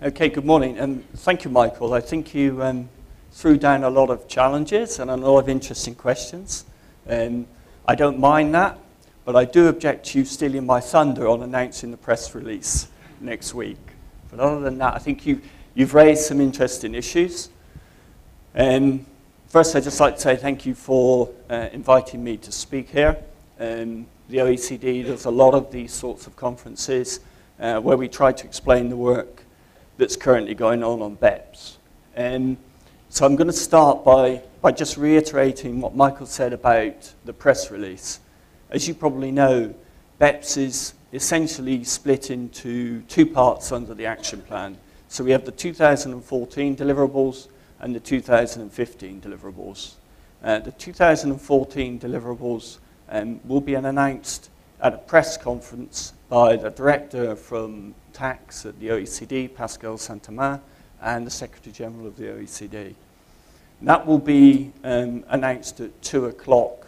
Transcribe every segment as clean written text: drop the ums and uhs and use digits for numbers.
Okay, good morning, and thank you, Michael. I think you threw down a lot of challenges and a lot of interesting questions. I don't mind that, but I do object to you stealing my thunder on announcing the press release next week. But other than that, I think you've raised some interesting issues. First, I'd just like to say thank you for inviting me to speak here. The OECD does a lot of these sorts of conferences where we try to explain the work that's currently going on BEPS. So I'm going to start by just reiterating what Michael said about the press release. As you probably know, BEPS is essentially split into two parts under the action plan. So we have the 2014 deliverables and the 2015 deliverables. The 2014 deliverables will be announced at a press conference by the director from tax at the OECD, Pascal Saint-Amand, and the Secretary General of the OECD. And that will be announced at 2 o'clock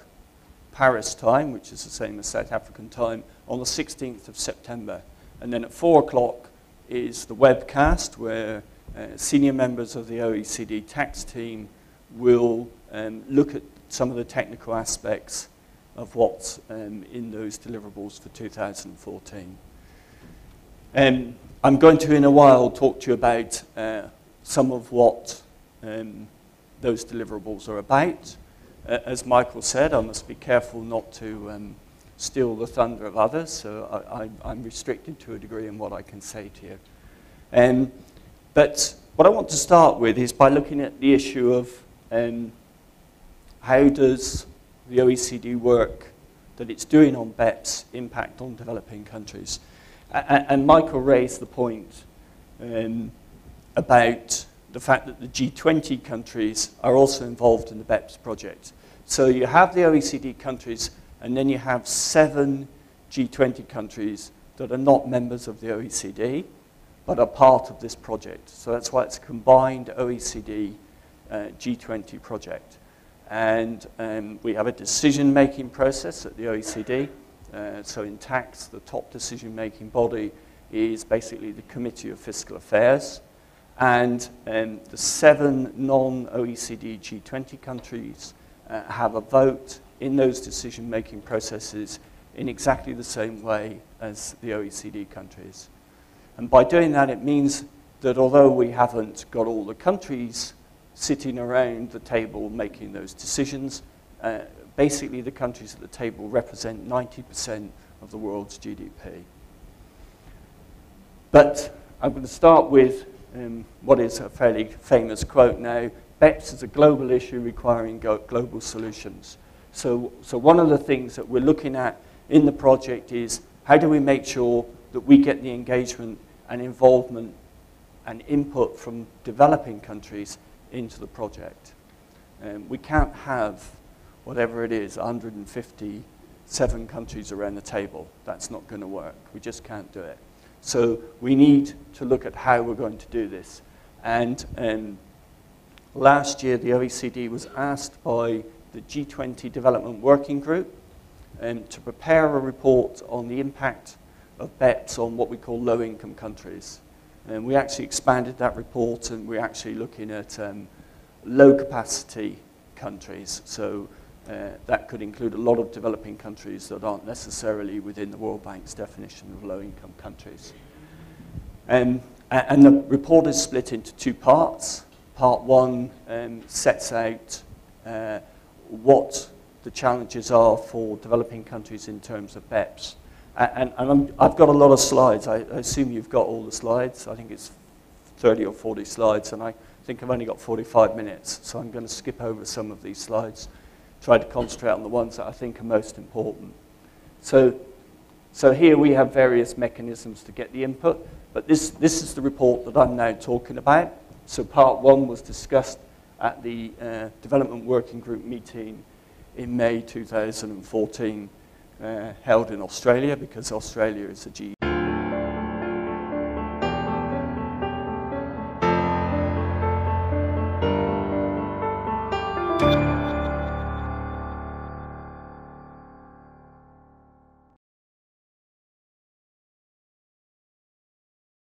Paris time, which is the same as South African time, on the 16th of September. And then at 4 o'clock is the webcast where senior members of the OECD tax team will look at some of the technical aspects of what's in those deliverables for 2014. I'm going to, in a while, talk to you about some of what those deliverables are about. As Michael said, I must be careful not to steal the thunder of others, so I'm restricted to a degree in what I can say to you. But what I want to start with is by looking at the issue of how does the OECD work that it's doing on BEPS impact on developing countries. And Michael raised the point about the fact that the G20 countries are also involved in the BEPS project. So you have the OECD countries, and then you have 7 G20 countries that are not members of the OECD, but are part of this project. So that's why it's a combined OECD G20 project. And we have a decision-making process at the OECD. So in tax, the top decision-making body is basically the Committee of Fiscal Affairs. And the 7 non-OECD G20 countries have a vote in those decision-making processes in exactly the same way as the OECD countries. And by doing that, it means that although we haven't got all the countries sitting around the table making those decisions, basically the countries at the table represent 90% of the world's GDP. But I'm going to start with what is a fairly famous quote now: BEPS is a global issue requiring global solutions. So one of the things that we're looking at in the project is how do we make sure that we get the engagement and involvement and input from developing countries into the project. We can't have, whatever it is, 157 countries around the table. That's not going to work. We just can't do it. So we need to look at how we're going to do this. And last year, the OECD was asked by the G20 Development Working Group to prepare a report on the impact of BEPS on what we call low-income countries. And we actually expanded that report, and we're actually looking at low-capacity countries. So that could include a lot of developing countries that aren't necessarily within the World Bank's definition of low-income countries. And the report is split into 2 parts. Part 1 sets out what the challenges are for developing countries in terms of BEPS. And I've got a lot of slides. I assume you've got all the slides. I think it's 30 or 40 slides, and I think I've only got 45 minutes, so I'm going to skip over some of these slides, try to concentrate on the ones that I think are most important. So here we have various mechanisms to get the input, but this is the report that I'm now talking about. So part 1 was discussed at the Development Working Group meeting in May 2014, held in Australia, because Australia is a